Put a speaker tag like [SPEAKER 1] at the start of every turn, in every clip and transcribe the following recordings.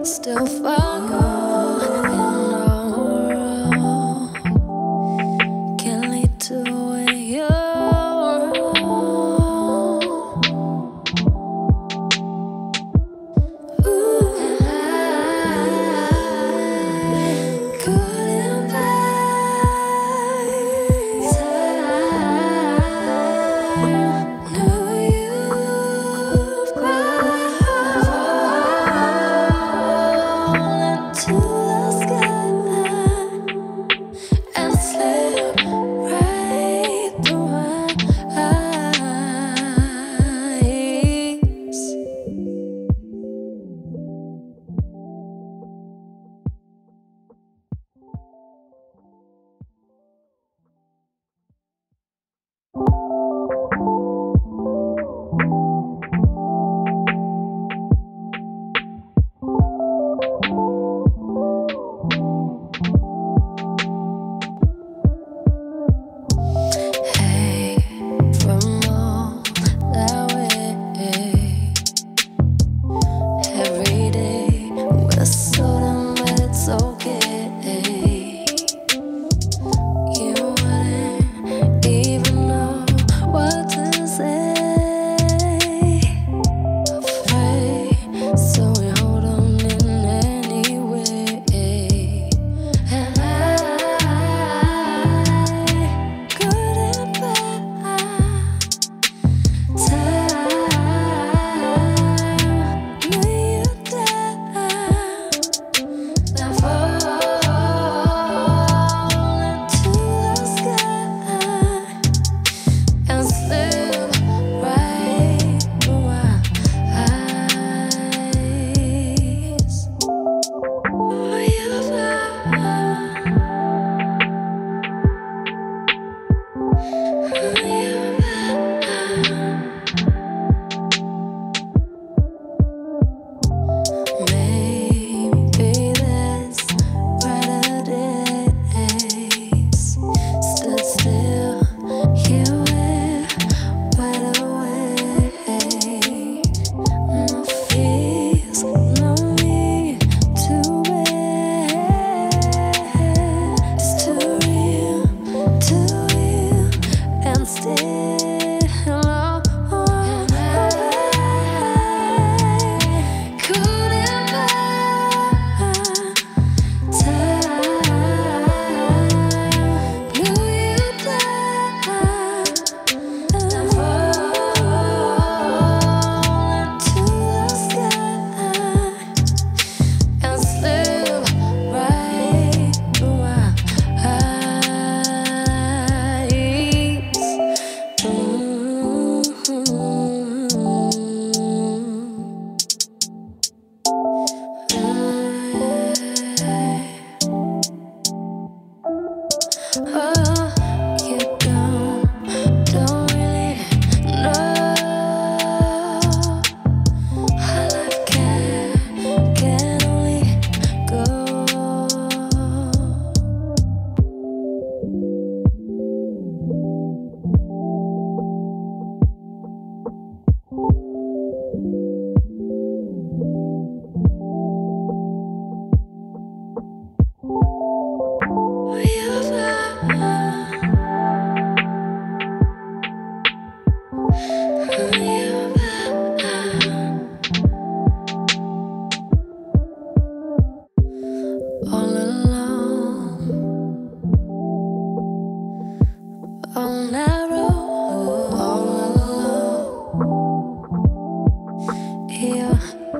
[SPEAKER 1] still far can lead to where you're.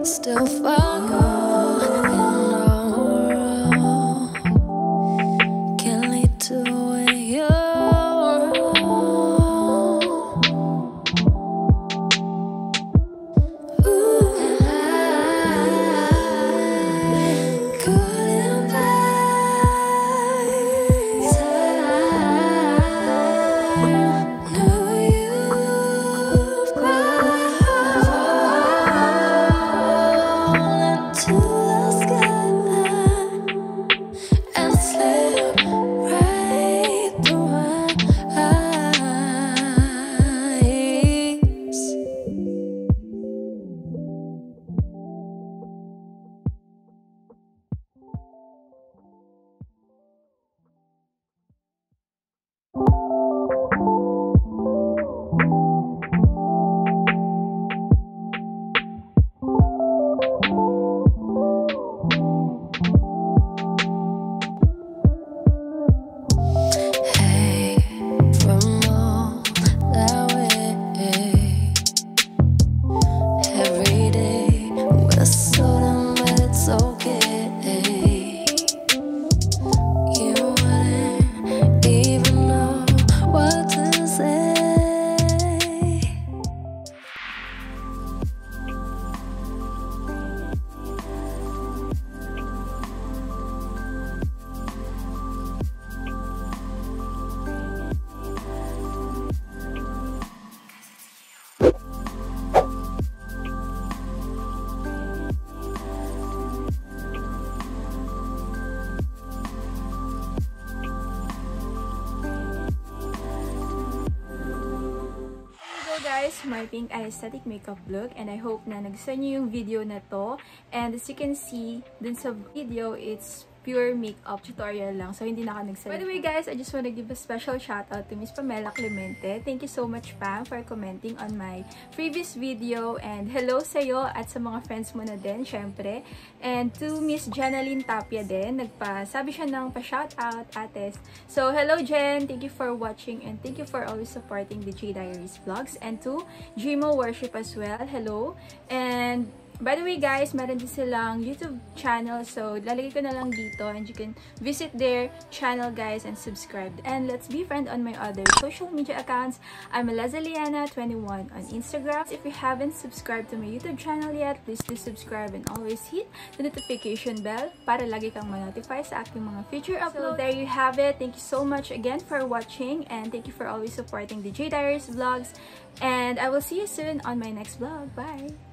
[SPEAKER 1] Still far can lead to where you're. To
[SPEAKER 2] guys, my pink aesthetic makeup look, and I hope na nagustuhan niyo yung video na to. And as you can see, dun sa video, it's pure makeup tutorial lang. So, hindi na ako nagsalita. By the way, guys, I just want to give a special shout out to Miss Pamela Clemente. Thank you so much, Pam, for commenting on my previous video. And hello sa'yo at sa mga friends mo na din, syempre. And to Miss Jenaline Tapia din. Sabi siya ng pa-shout out, ates. So, hello, Jen. Thank you for watching and thank you for always supporting the J Diaries Vlogs. And to Gmo Worship as well. Hello. And by the way, guys, meron din silang YouTube channel. So, lalagay ko na lang dito and you can visit their channel, guys, and subscribe. And let's be friends on my other social media accounts. I'm Lazaliana21 on Instagram. If you haven't subscribed to my YouTube channel yet, please do subscribe and always hit the notification bell para lagi kang ma-notify sa aking mga future uploads. So, there you have it. Thank you so much again for watching and thank you for always supporting the J Diaries Vlogs. And I will see you soon on my next vlog. Bye!